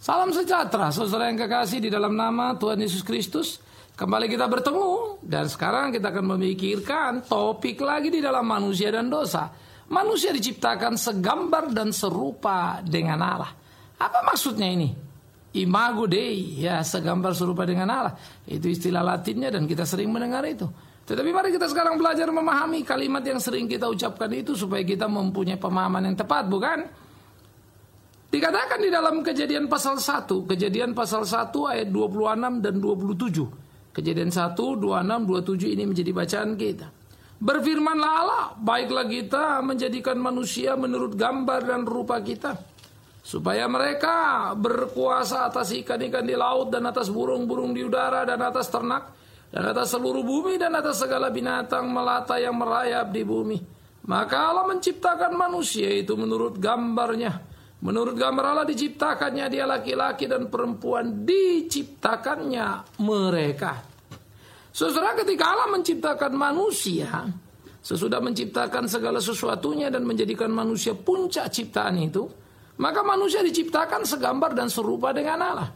Salam sejahtera, saudara yang kekasih di dalam nama Tuhan Yesus Kristus. Kembali kita bertemu dan sekarang kita akan memikirkan topik lagi di dalam manusia dan dosa. Manusia diciptakan segambar dan serupa dengan Allah. Apa maksudnya ini? Imago Dei, ya, segambar serupa dengan Allah. Itu istilah Latinnya dan kita sering mendengar itu. Tetapi mari kita sekarang belajar memahami kalimat yang sering kita ucapkan itu supaya kita mempunyai pemahaman yang tepat, bukan? Dikatakan di dalam Kejadian pasal 1 ayat 26 dan 27. Kejadian 1, 26, 27 ini menjadi bacaan kita. Berfirmanlah Allah, baiklah kita menjadikan manusia menurut gambar dan rupa kita, supaya mereka berkuasa atas ikan-ikan di laut dan atas burung-burung di udara dan atas ternak dan atas seluruh bumi dan atas segala binatang melata yang merayap di bumi. Maka Allah menciptakan manusia itu menurut gambarnya. Menurut gambar Allah diciptakannya dia, laki-laki dan perempuan diciptakannya mereka. Saudara, ketika Allah menciptakan manusia, sesudah menciptakan segala sesuatunya dan menjadikan manusia puncak ciptaan itu, maka manusia diciptakan segambar dan serupa dengan Allah.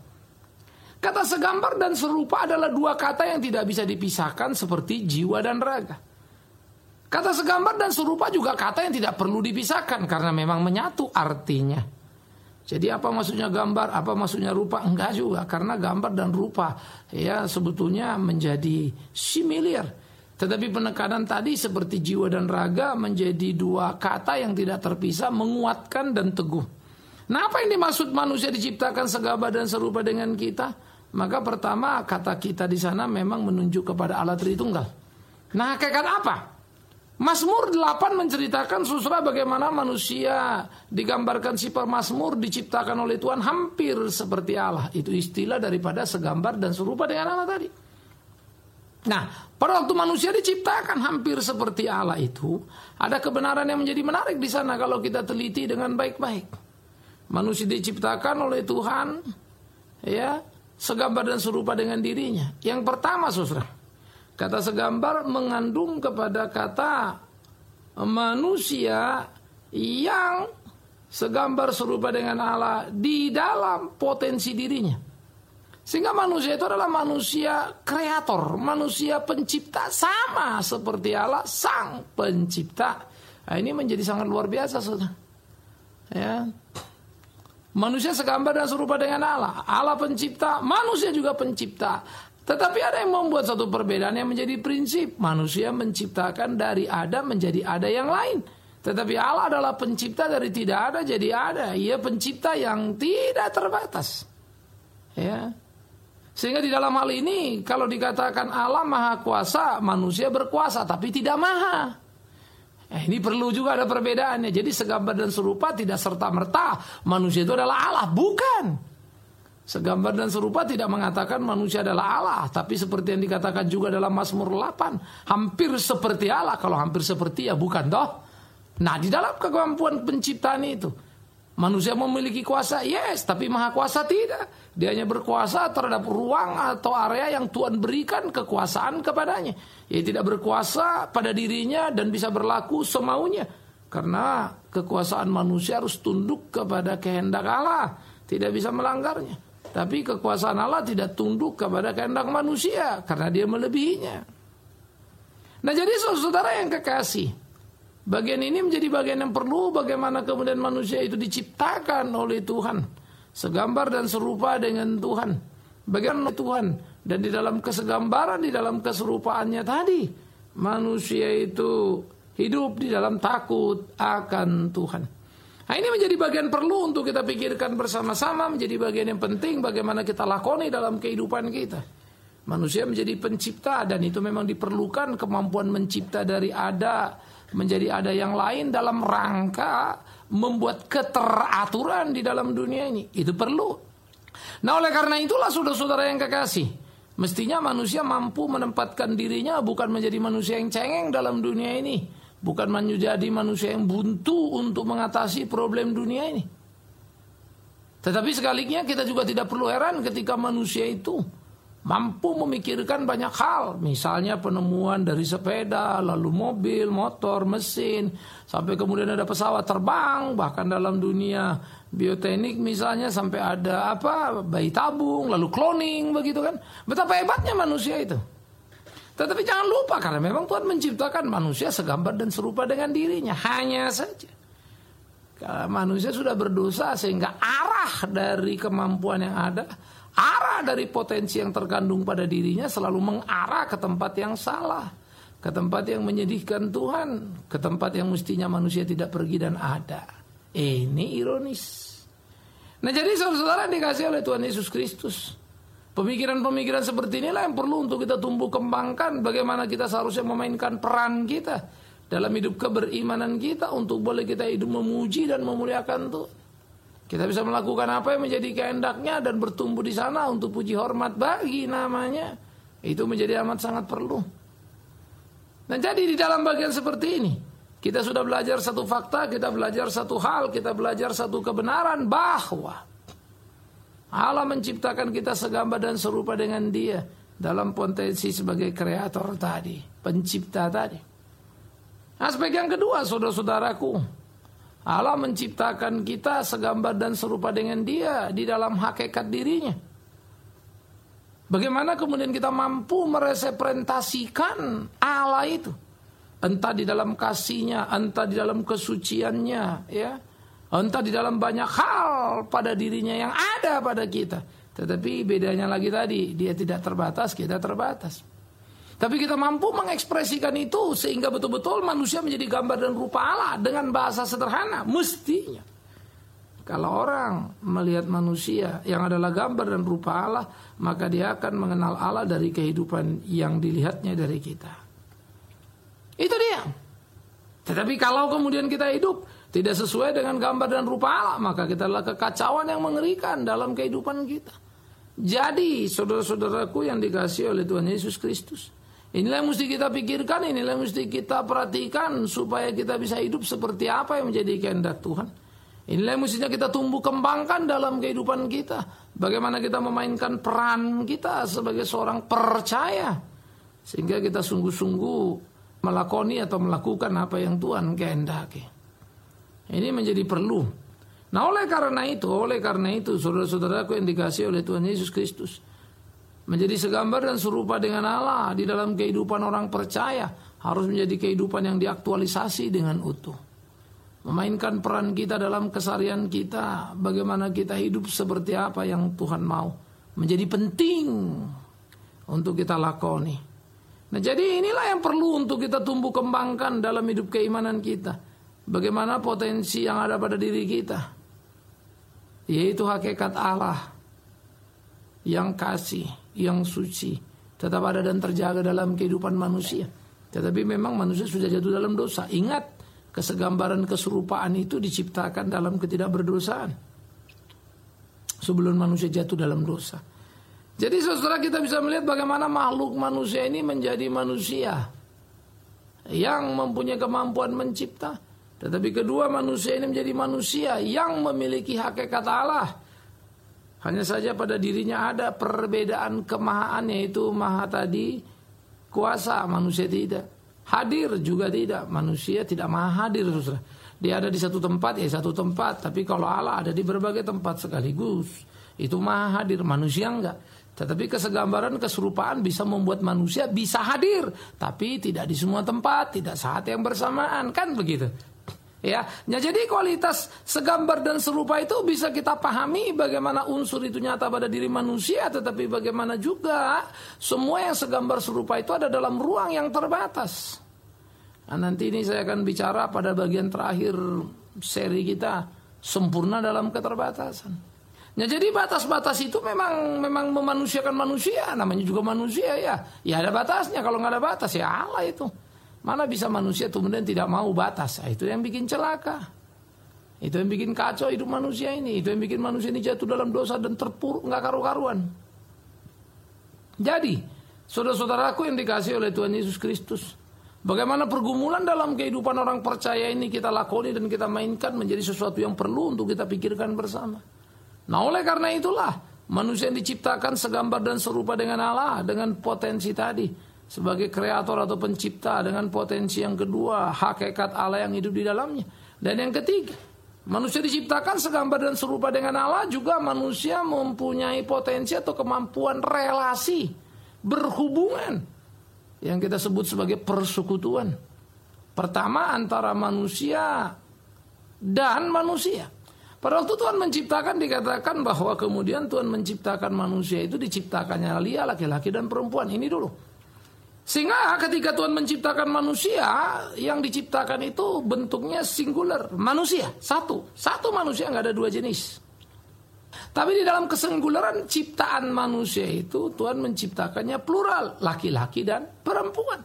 Kata segambar dan serupa adalah dua kata yang tidak bisa dipisahkan seperti jiwa dan raga. Kata segambar dan serupa juga kata yang tidak perlu dipisahkan karena memang menyatu artinya. Jadi apa maksudnya gambar, apa maksudnya rupa? Enggak juga, karena gambar dan rupa ya sebetulnya menjadi similar. Tetapi penekanan tadi seperti jiwa dan raga menjadi dua kata yang tidak terpisah, menguatkan dan teguh. Nah, apa yang dimaksud manusia diciptakan segambar dan serupa dengan kita? Maka pertama kata kita di sana memang menunjuk kepada Allah Tritunggal. Nah, hakikat apa? Mazmur 8 menceritakan saudara bagaimana manusia digambarkan si pemazmur diciptakan oleh Tuhan hampir seperti Allah. Itu istilah daripada segambar dan serupa dengan Allah tadi. Nah, pada waktu manusia diciptakan hampir seperti Allah itu, ada kebenaran yang menjadi menarik di sana kalau kita teliti dengan baik-baik. Manusia diciptakan oleh Tuhan ya, segambar dan serupa dengan dirinya. Yang pertama saudara, kata segambar mengandung kepada kata manusia yang segambar serupa dengan Allah di dalam potensi dirinya. Sehingga manusia itu adalah manusia kreator, manusia pencipta sama seperti Allah sang pencipta. Nah, ini menjadi sangat luar biasa saudara. Ya. Manusia segambar dan serupa dengan Allah. Allah pencipta, manusia juga pencipta. Tetapi ada yang membuat satu perbedaan yang menjadi prinsip. Manusia menciptakan dari ada menjadi ada yang lain. Tetapi Allah adalah pencipta dari tidak ada jadi ada. Ia pencipta yang tidak terbatas. Ya. Sehingga di dalam hal ini kalau dikatakan Allah maha kuasa, manusia berkuasa tapi tidak maha. Ini perlu juga ada perbedaannya. Jadi segambar dan serupa tidak serta-merta manusia itu adalah Allah. Bukan. Segambar dan serupa tidak mengatakan manusia adalah Allah, tapi seperti yang dikatakan juga dalam Mazmur 8, hampir seperti Allah. Kalau hampir seperti ya bukan toh. Nah, di dalam kemampuan penciptaan itu manusia memiliki kuasa, yes, tapi maha kuasa tidak. Dia hanya berkuasa terhadap ruang atau area yang Tuhan berikan kekuasaan kepadanya. Ia tidak berkuasa pada dirinya dan bisa berlaku semaunya. Karena kekuasaan manusia harus tunduk kepada kehendak Allah, tidak bisa melanggarnya. Tapi kekuasaan Allah tidak tunduk kepada kehendak manusia karena dia melebihinya. Nah, jadi saudara yang kekasih, bagian ini menjadi bagian yang perlu bagaimana kemudian manusia itu diciptakan oleh Tuhan, segambar dan serupa dengan Tuhan. Bagaimana Tuhan dan di dalam kesegambaran, di dalam keserupaannya tadi, manusia itu hidup di dalam takut akan Tuhan. Nah, ini menjadi bagian perlu untuk kita pikirkan bersama-sama, menjadi bagian yang penting bagaimana kita lakoni dalam kehidupan kita. Manusia menjadi pencipta dan itu memang diperlukan kemampuan mencipta dari ada menjadi ada yang lain dalam rangka membuat keteraturan di dalam dunia ini. Itu perlu. Nah, oleh karena itulah saudara-saudara yang kekasih, mestinya manusia mampu menempatkan dirinya bukan menjadi manusia yang cengeng dalam dunia ini. Bukan menjadi manusia yang buntu untuk mengatasi problem dunia ini. Tetapi sebaliknya kita juga tidak perlu heran ketika manusia itu mampu memikirkan banyak hal, misalnya penemuan dari sepeda, lalu mobil, motor, mesin, sampai kemudian ada pesawat terbang, bahkan dalam dunia bioteknik misalnya sampai ada bayi tabung, lalu cloning, begitu kan. Betapa hebatnya manusia itu. Tetapi jangan lupa, karena memang Tuhan menciptakan manusia segambar dan serupa dengan dirinya. Hanya saja karena manusia sudah berdosa, sehingga arah dari kemampuan yang ada, arah dari potensi yang terkandung pada dirinya selalu mengarah ke tempat yang salah, ke tempat yang menyedihkan Tuhan, ke tempat yang mestinya manusia tidak pergi dan ada. Ini ironis. Nah, jadi saudara-saudara dikasih oleh Tuhan Yesus Kristus, pemikiran-pemikiran seperti inilah yang perlu untuk kita tumbuh kembangkan. Bagaimana kita seharusnya memainkan peran kita dalam hidup keberimanan kita, untuk boleh kita hidup memuji dan memuliakan Tuhan. Kita bisa melakukan apa yang menjadi kehendaknya dan bertumbuh di sana untuk puji hormat bagi namanya. Itu menjadi amat sangat perlu. Dan jadi di dalam bagian seperti ini, kita sudah belajar satu fakta, kita belajar satu hal, kita belajar satu kebenaran, bahwa Allah menciptakan kita segambar dan serupa dengan Dia dalam potensi sebagai kreator tadi, pencipta tadi. Aspek yang kedua, saudara-saudaraku, Allah menciptakan kita segambar dan serupa dengan Dia di dalam hakikat dirinya. Bagaimana kemudian kita mampu merepresentasikan Allah itu, entah di dalam kasih-Nya, entah di dalam kesuciannya, ya, entah di dalam banyak hal pada dirinya yang ada pada kita. Tetapi bedanya lagi tadi, Dia tidak terbatas, kita terbatas. Tapi kita mampu mengekspresikan itu sehingga betul-betul manusia menjadi gambar dan rupa Allah dengan bahasa sederhana. Mestinya kalau orang melihat manusia yang adalah gambar dan rupa Allah, maka dia akan mengenal Allah dari kehidupan yang dilihatnya dari kita. Itu dia. Tetapi kalau kemudian kita hidup tidak sesuai dengan gambar dan rupa Allah, maka kita adalah kekacauan yang mengerikan dalam kehidupan kita. Jadi saudara-saudaraku yang dikasihi oleh Tuhan Yesus Kristus, inilah yang mesti kita pikirkan, inilah yang mesti kita perhatikan supaya kita bisa hidup seperti apa yang menjadi kehendak Tuhan. Inilah yang mestinya kita tumbuh kembangkan dalam kehidupan kita. Bagaimana kita memainkan peran kita sebagai seorang percaya, sehingga kita sungguh-sungguh melakoni atau melakukan apa yang Tuhan kehendaki. Ini menjadi perlu. Nah, oleh karena itu, saudara-saudaraku yang dikasihi oleh Tuhan Yesus Kristus, menjadi segambar dan serupa dengan Allah di dalam kehidupan orang percaya harus menjadi kehidupan yang diaktualisasi dengan utuh. Memainkan peran kita dalam keseharian kita, bagaimana kita hidup seperti apa yang Tuhan mau, menjadi penting untuk kita lakoni. Nah, jadi inilah yang perlu untuk kita tumbuh kembangkan dalam hidup keimanan kita. Bagaimana potensi yang ada pada diri kita, yaitu hakikat Allah yang kasih, yang suci, tetap ada dan terjaga dalam kehidupan manusia. Tetapi memang manusia sudah jatuh dalam dosa. Ingat, kesegambaran keserupaan itu diciptakan dalam ketidakberdosaan, sebelum manusia jatuh dalam dosa. Jadi saudara, kita bisa melihat bagaimana makhluk manusia ini menjadi manusia yang mempunyai kemampuan mencipta. Tetapi kedua, manusia ini menjadi manusia yang memiliki hakikat Allah. Hanya saja pada dirinya ada perbedaan kemahaan, yaitu maha tadi kuasa, manusia tidak. Hadir juga tidak, manusia tidak maha hadir. Saudara. Dia ada di satu tempat, ya satu tempat. Tapi kalau Allah ada di berbagai tempat sekaligus, itu maha hadir, manusia enggak. Tetapi kesegambaran, keserupaan bisa membuat manusia bisa hadir, tapi tidak di semua tempat, tidak saat yang bersamaan, kan begitu. Ya, jadi kualitas segambar dan serupa itu bisa kita pahami bagaimana unsur itu nyata pada diri manusia, tetapi bagaimana juga semua yang segambar serupa itu ada dalam ruang yang terbatas. Nah, nanti ini saya akan bicara pada bagian terakhir seri kita, sempurna dalam keterbatasan. Nah, jadi batas-batas itu memang memanusiakan manusia, namanya juga manusia ya. Ya ada batasnya, kalau nggak ada batas ya Allah itu. Mana bisa manusia kemudian tidak mau batas? Itu yang bikin celaka. Itu yang bikin kacau hidup manusia ini. Itu yang bikin manusia ini jatuh dalam dosa dan terpuruk nggak karu-karuan. Jadi, saudara-saudaraku yang dikasihi oleh Tuhan Yesus Kristus, bagaimana pergumulan dalam kehidupan orang percaya ini kita lakoni dan kita mainkan menjadi sesuatu yang perlu untuk kita pikirkan bersama. Nah, oleh karena itulah Manusia yang diciptakan segambar dan serupa dengan Allah, dengan potensi tadi sebagai kreator atau pencipta, dengan potensi yang kedua, hakikat Allah yang hidup di dalamnya. Dan yang ketiga, manusia diciptakan segambar dan serupa dengan Allah, juga manusia mempunyai potensi atau kemampuan relasi, berhubungan, yang kita sebut sebagai persekutuan. Pertama, antara manusia dan manusia. Pada waktu Tuhan menciptakan, dikatakan bahwa kemudian Tuhan menciptakan manusia itu diciptakannya dia laki-laki dan perempuan. Ini dulu. Sehingga ketika Tuhan menciptakan manusia, yang diciptakan itu bentuknya singular. Manusia, satu. Satu manusia, nggak ada dua jenis. Tapi di dalam kesingularan ciptaan manusia itu, Tuhan menciptakannya plural. Laki-laki dan perempuan.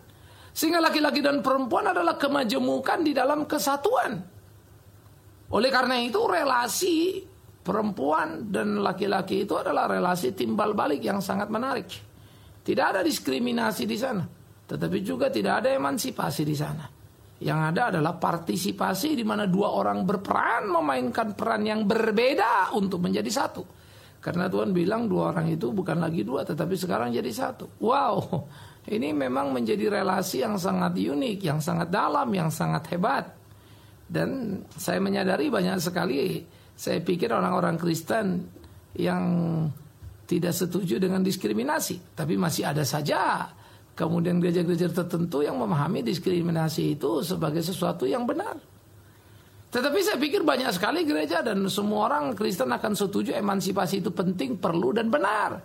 Sehingga laki-laki dan perempuan adalah kemajemukan di dalam kesatuan. Oleh karena itu relasi perempuan dan laki-laki itu adalah relasi timbal balik yang sangat menarik. Tidak ada diskriminasi di sana, tetapi juga tidak ada emansipasi di sana. Yang ada adalah partisipasi di mana dua orang berperan memainkan peran yang berbeda untuk menjadi satu. Karena Tuhan bilang dua orang itu bukan lagi dua, tetapi sekarang jadi satu. Wow, ini memang menjadi relasi yang sangat unik, yang sangat dalam, yang sangat hebat. Dan saya menyadari banyak sekali, saya pikir orang-orang Kristen yang tidak setuju dengan diskriminasi. Tapi masih ada saja kemudian gereja-gereja tertentu yang memahami diskriminasi itu sebagai sesuatu yang benar. Tetapi saya pikir banyak sekali gereja dan semua orang Kristen akan setuju emansipasi itu penting, perlu dan benar.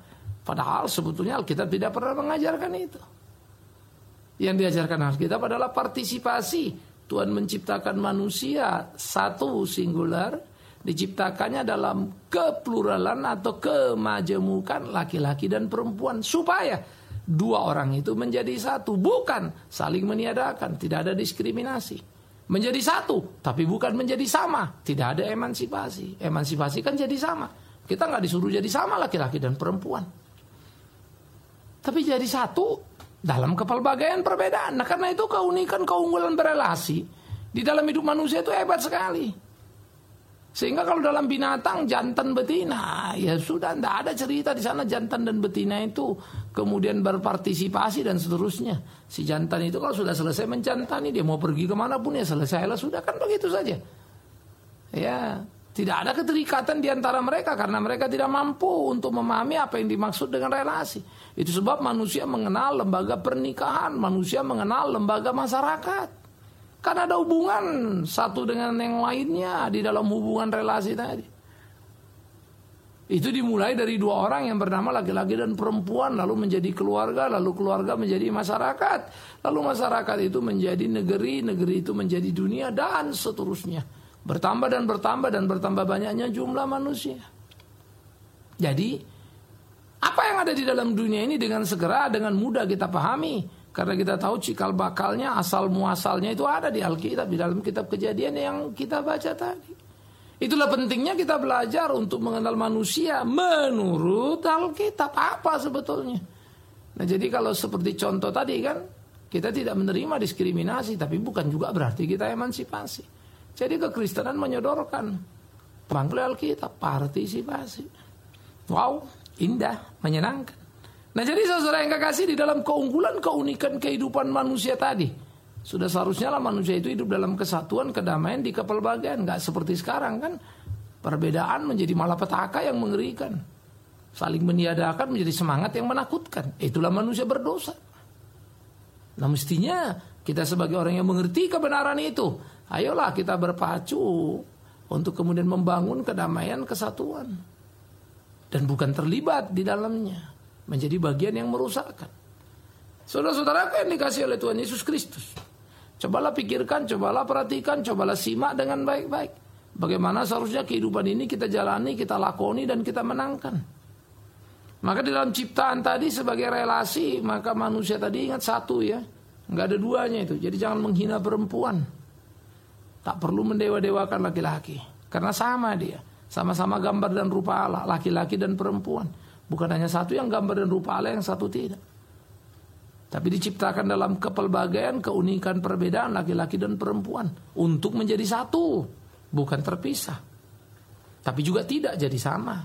Padahal sebetulnya Alkitab tidak pernah mengajarkan itu. Yang diajarkan Alkitab adalah partisipasi. Tuhan menciptakan manusia satu singular, diciptakannya dalam kepluralan atau kemajemukan laki-laki dan perempuan supaya dua orang itu menjadi satu, bukan saling meniadakan, tidak ada diskriminasi. Menjadi satu, tapi bukan menjadi sama, tidak ada emansipasi. Emansipasi kan jadi sama. Kita nggak disuruh jadi sama laki-laki dan perempuan, tapi jadi satu dalam kepelbagaian perbedaan. Nah karena itu keunikan, keunggulan berelasi di dalam hidup manusia itu hebat sekali. Sehingga kalau dalam binatang jantan betina, ya sudah tidak ada cerita di sana jantan dan betina itu kemudian berpartisipasi dan seterusnya. Si jantan itu kalau sudah selesai menjantani, dia mau pergi kemanapun ya selesailah, sudah kan begitu saja. Ya, tidak ada keterikatan di antara mereka karena mereka tidak mampu untuk memahami apa yang dimaksud dengan relasi. Itu sebab manusia mengenal lembaga pernikahan, manusia mengenal lembaga masyarakat. Karena ada hubungan satu dengan yang lainnya di dalam hubungan relasi tadi. Itu dimulai dari dua orang yang bernama laki-laki dan perempuan, lalu menjadi keluarga, lalu keluarga menjadi masyarakat, lalu masyarakat itu menjadi negeri, negeri itu menjadi dunia dan seterusnya. Bertambah dan bertambah dan bertambah banyaknya jumlah manusia. Jadi apa yang ada di dalam dunia ini dengan segera, dengan mudah kita pahami. Karena kita tahu cikal bakalnya, asal muasalnya itu ada di Alkitab, di dalam kitab Kejadian yang kita baca tadi. Itulah pentingnya kita belajar untuk mengenal manusia menurut Alkitab apa sebetulnya. Nah jadi kalau seperti contoh tadi kan, kita tidak menerima diskriminasi, tapi bukan juga berarti kita emansipasi. Jadi kekristenan menyodorkan panggil Alkitab, partisipasi. Wow, indah, menyenangkan. Nah jadi saudara yang kekasih, di dalam keunggulan, keunikan kehidupan manusia tadi, sudah seharusnya lah manusia itu hidup dalam kesatuan, kedamaian di kepelbagaian. Gak seperti sekarang kan, perbedaan menjadi malapetaka yang mengerikan. Saling meniadakan menjadi semangat yang menakutkan. Itulah manusia berdosa. Nah mestinya kita sebagai orang yang mengerti kebenaran itu, ayolah kita berpacu untuk kemudian membangun kedamaian, kesatuan. Dan bukan terlibat di dalamnya, menjadi bagian yang merusakkan. Saudara-saudara yang dikasih oleh Tuhan Yesus Kristus, cobalah pikirkan, cobalah perhatikan, cobalah simak dengan baik-baik. Bagaimana seharusnya kehidupan ini kita jalani, kita lakoni dan kita menangkan. Maka di dalam ciptaan tadi sebagai relasi, maka manusia tadi ingat satu ya, nggak ada duanya itu. Jadi jangan menghina perempuan. Tak perlu mendewa-dewakan laki-laki, karena sama dia, sama-sama gambar dan rupa Allah, laki-laki dan perempuan. Bukan hanya satu yang gambar dan rupa Allah, yang satu tidak. Tapi diciptakan dalam kepelbagaian, keunikan perbedaan laki-laki dan perempuan untuk menjadi satu, bukan terpisah. Tapi juga tidak jadi sama.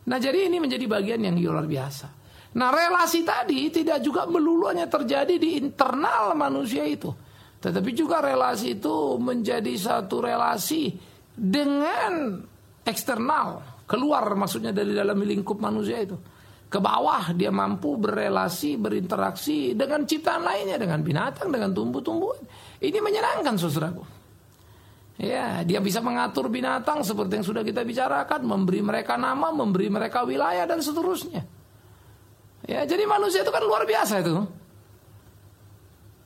Nah, jadi ini menjadi bagian yang luar biasa. Nah, relasi tadi tidak juga melulu hanya terjadi di internal manusia itu, tetapi juga relasi itu menjadi satu relasi dengan eksternal, keluar maksudnya dari dalam lingkup manusia itu. Ke bawah dia mampu berelasi, berinteraksi dengan ciptaan lainnya, dengan binatang, dengan tumbuh-tumbuhan. Ini menyenangkan, saudaraku. Ya, dia bisa mengatur binatang seperti yang sudah kita bicarakan, memberi mereka nama, memberi mereka wilayah dan seterusnya. Ya, jadi manusia itu kan luar biasa itu.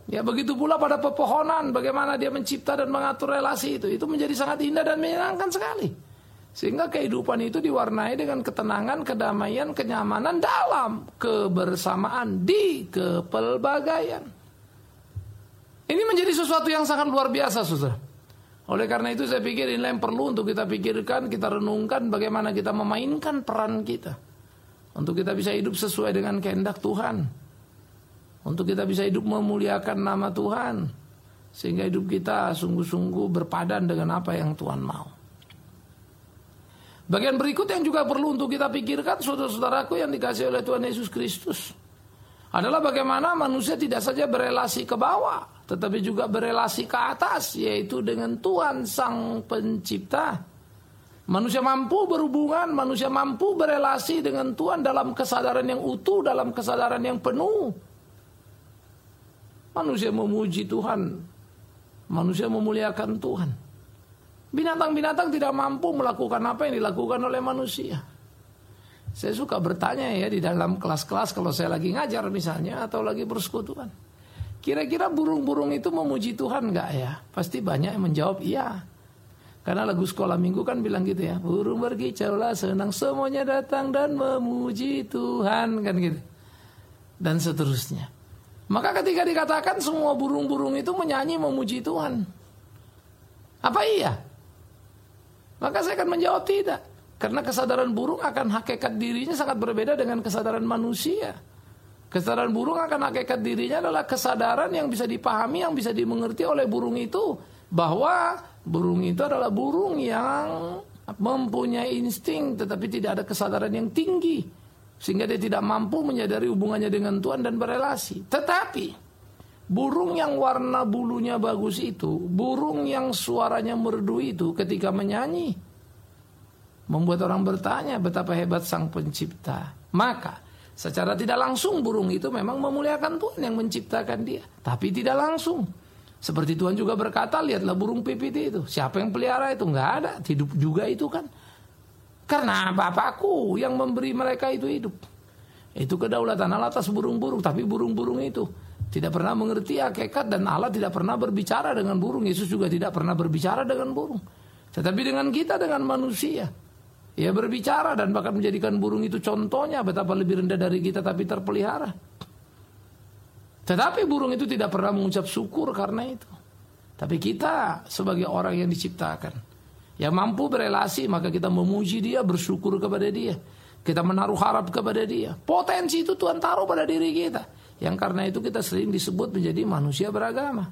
Ya, begitu pula pada pepohonan, bagaimana dia mencipta dan mengatur relasi itu menjadi sangat indah dan menyenangkan sekali. Sehingga kehidupan itu diwarnai dengan ketenangan, kedamaian, kenyamanan dalam kebersamaan di kepelbagaian. Ini menjadi sesuatu yang sangat luar biasa, saudara. Oleh karena itu saya pikir inilah yang perlu untuk kita pikirkan, kita renungkan bagaimana kita memainkan peran kita. Untuk kita bisa hidup sesuai dengan kehendak Tuhan. Untuk kita bisa hidup memuliakan nama Tuhan. Sehingga hidup kita sungguh-sungguh berpadan dengan apa yang Tuhan mau. Bagian berikut yang juga perlu untuk kita pikirkan, saudara-saudaraku yang dikasihi oleh Tuhan Yesus Kristus, adalah bagaimana manusia tidak saja berelasi ke bawah, tetapi juga berelasi ke atas, yaitu dengan Tuhan Sang Pencipta. Manusia mampu berhubungan, manusia mampu berelasi dengan Tuhan dalam kesadaran yang utuh, dalam kesadaran yang penuh. Manusia memuji Tuhan, manusia memuliakan Tuhan. Binatang-binatang tidak mampu melakukan apa yang dilakukan oleh manusia. Saya suka bertanya ya di dalam kelas-kelas kalau saya lagi ngajar misalnya atau lagi bersekutuan. Kira-kira burung-burung itu memuji Tuhan enggak ya? Pasti banyak yang menjawab iya. Karena lagu sekolah minggu kan bilang gitu ya. Burung berkicaulah senang semuanya datang dan memuji Tuhan kan gitu. Dan seterusnya. Maka ketika dikatakan semua burung-burung itu menyanyi memuji Tuhan. Apa iya? Maka saya akan menjawab tidak. Karena kesadaran burung akan hakikat dirinya sangat berbeda dengan kesadaran manusia. Kesadaran burung akan hakikat dirinya adalah kesadaran yang bisa dipahami, yang bisa dimengerti oleh burung itu. Bahwa burung itu adalah burung yang mempunyai insting tetapi tidak ada kesadaran yang tinggi. Sehingga dia tidak mampu menyadari hubungannya dengan Tuhan dan berelasi. Tetapi burung yang warna bulunya bagus itu, burung yang suaranya merdu itu ketika menyanyi membuat orang bertanya betapa hebat Sang Pencipta. Maka secara tidak langsung burung itu memang memuliakan Tuhan yang menciptakan dia. Tapi tidak langsung. Seperti Tuhan juga berkata, lihatlah burung pipit itu. Siapa yang pelihara itu? Enggak ada. Hidup juga itu kan. Karena Bapakku yang memberi mereka itu hidup. Itu kedaulatan Allah atas burung-burung. Tapi burung-burung itu tidak pernah mengerti hakikat dan Allah tidak pernah berbicara dengan burung. Yesus juga tidak pernah berbicara dengan burung. Tetapi dengan kita, dengan manusia. Ia berbicara dan bahkan menjadikan burung itu contohnya betapa lebih rendah dari kita tapi terpelihara. Tetapi burung itu tidak pernah mengucap syukur karena itu. Tapi kita sebagai orang yang diciptakan, yang mampu berelasi, maka kita memuji dia, bersyukur kepada dia. Kita menaruh harap kepada dia. Potensi itu Tuhan taruh pada diri kita. Yang karena itu kita sering disebut menjadi manusia beragama.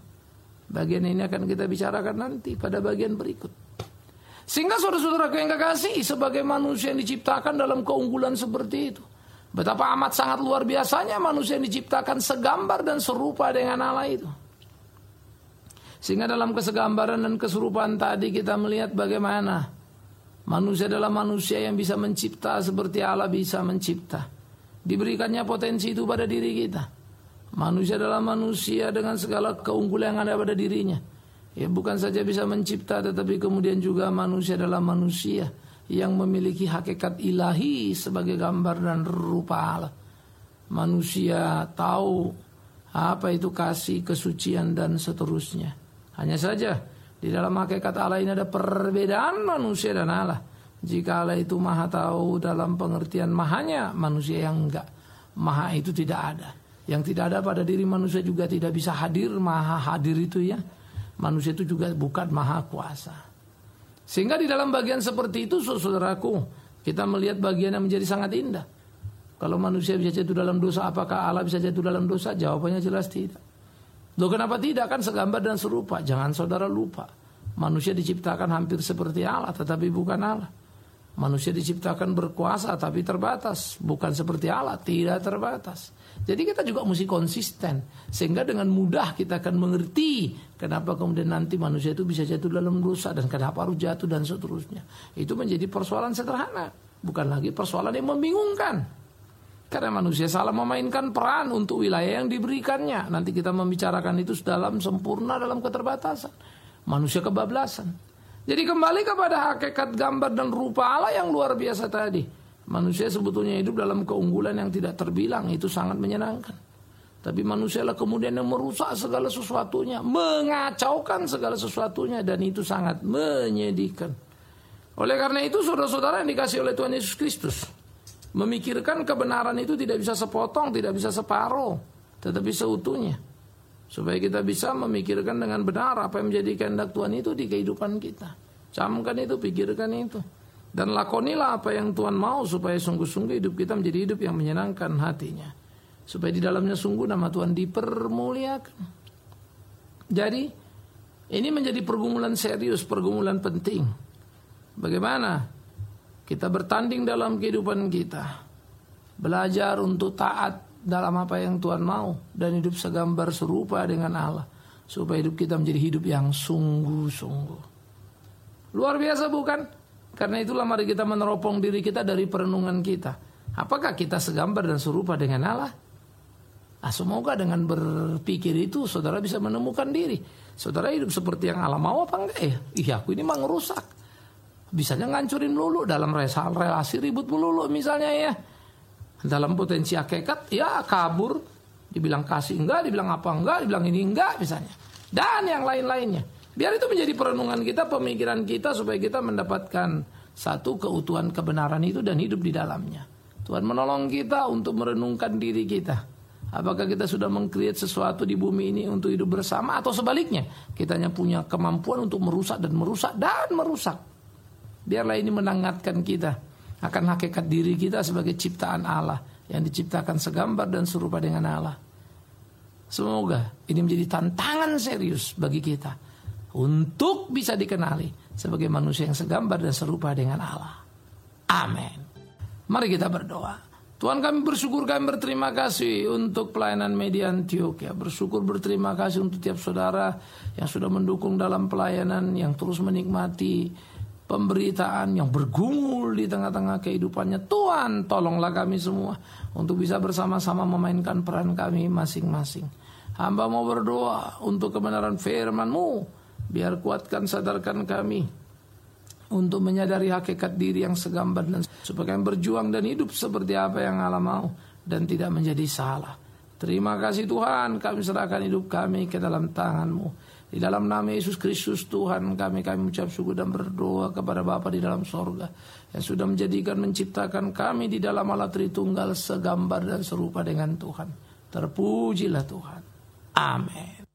Bagian ini akan kita bicarakan nanti pada bagian berikut. Sehingga saudara-saudara yang kekasih, sebagai manusia yang diciptakan dalam keunggulan seperti itu, betapa amat sangat luar biasanya manusia yang diciptakan segambar dan serupa dengan Allah itu. Sehingga dalam kesegambaran dan keserupaan tadi kita melihat bagaimana manusia adalah manusia yang bisa mencipta seperti Allah bisa mencipta. Diberikannya potensi itu pada diri kita. Manusia adalah manusia dengan segala keunggulan yang ada pada dirinya. Ya, bukan saja bisa mencipta, tetapi kemudian juga manusia adalah manusia yang memiliki hakikat ilahi sebagai gambar dan rupa Allah. Manusia tahu apa itu kasih, kesucian dan seterusnya. Hanya saja di dalam hakikat Allah ini ada perbedaan manusia dan Allah. Jika Allah itu maha tahu dalam pengertian mahanya, manusia yang enggak. Maha itu tidak ada. Yang tidak ada pada diri manusia juga tidak bisa hadir. Maha hadir itu ya, manusia itu juga bukan maha kuasa. Sehingga di dalam bagian seperti itu, saudaraku, kita melihat bagian yang menjadi sangat indah. Kalau manusia bisa jatuh dalam dosa, apakah Allah bisa jatuh dalam dosa? Jawabannya jelas tidak. Loh, kenapa tidak? Kan segambar dan serupa. Jangan saudara lupa, manusia diciptakan hampir seperti Allah, tetapi bukan Allah. Manusia diciptakan berkuasa tapi terbatas, bukan seperti Allah, tidak terbatas. Jadi kita juga mesti konsisten, sehingga dengan mudah kita akan mengerti kenapa kemudian nanti manusia itu bisa jatuh dalam dosa dan kenapa harus jatuh dan seterusnya. Itu menjadi persoalan sederhana, bukan lagi persoalan yang membingungkan. Karena manusia salah memainkan peran untuk wilayah yang diberikannya. Nanti kita membicarakan itu dalam sempurna dalam keterbatasan. Manusia kebablasan. Jadi kembali kepada hakikat gambar dan rupa Allah yang luar biasa tadi. Manusia sebetulnya hidup dalam keunggulan yang tidak terbilang. Itu sangat menyenangkan. Tapi manusialah kemudian yang merusak segala sesuatunya. Mengacaukan segala sesuatunya. Dan itu sangat menyedihkan. Oleh karena itu saudara-saudara yang dikasih oleh Tuhan Yesus Kristus, memikirkan kebenaran itu tidak bisa sepotong, tidak bisa separuh, tetapi seutuhnya. Supaya kita bisa memikirkan dengan benar apa yang menjadi kehendak Tuhan itu di kehidupan kita. Camkan itu, pikirkan itu. Dan lakonilah apa yang Tuhan mau supaya sungguh-sungguh hidup kita menjadi hidup yang menyenangkan hatinya. Supaya di dalamnya sungguh nama Tuhan dipermuliakan. Jadi ini menjadi pergumulan serius, pergumulan penting. Bagaimana kita bertanding dalam kehidupan kita. Belajar untuk taat dalam apa yang Tuhan mau dan hidup segambar serupa dengan Allah supaya hidup kita menjadi hidup yang sungguh-sungguh. Luar biasa bukan? Karena itulah mari kita meneropong diri kita dari perenungan kita. Apakah kita segambar dan serupa dengan Allah? Semoga dengan berpikir itu saudara bisa menemukan diri. Saudara hidup seperti yang Allah mau apa enggak ya? Iya, aku ini mah ngerusak. Bisanya ngancurin melulu dalam relasi ribut melulu misalnya ya. Dalam potensi hakikat ya kabur, dibilang kasih enggak, dibilang apa enggak, dibilang ini enggak misalnya. Dan yang lain-lainnya. Biar itu menjadi perenungan kita, pemikiran kita supaya kita mendapatkan satu keutuhan kebenaran itu dan hidup di dalamnya. Tuhan menolong kita untuk merenungkan diri kita. Apakah kita sudah meng-create sesuatu di bumi ini untuk hidup bersama atau sebaliknya? Kita hanya punya kemampuan untuk merusak dan merusak dan merusak. Biarlah ini menangatkan kita akan hakikat diri kita sebagai ciptaan Allah yang diciptakan segambar dan serupa dengan Allah. Semoga ini menjadi tantangan serius bagi kita untuk bisa dikenali sebagai manusia yang segambar dan serupa dengan Allah. Amin. Mari kita berdoa. Tuhan, kami bersyukur, kami berterima kasih untuk pelayanan media Antioquia. Bersyukur, berterima kasih untuk tiap saudara yang sudah mendukung dalam pelayanan, yang terus menikmati pemberitaan yang bergumul di tengah-tengah kehidupannya. Tuhan, tolonglah kami semua untuk bisa bersama-sama memainkan peran kami masing-masing. Hamba mau berdoa untuk kebenaran firman-Mu. Biar kuatkan, sadarkan kami untuk menyadari hakikat diri yang segambar dan supaya kami berjuang dan hidup seperti apa yang Allah mau dan tidak menjadi salah. Terima kasih Tuhan, kami serahkan hidup kami ke dalam tangan-Mu. Di dalam nama Yesus Kristus Tuhan kami ucap syukur dan berdoa kepada Bapa di dalam sorga yang sudah menciptakan kami di dalam Allah Tritunggal segambar dan serupa dengan Tuhan. Terpujilah Tuhan. Amin.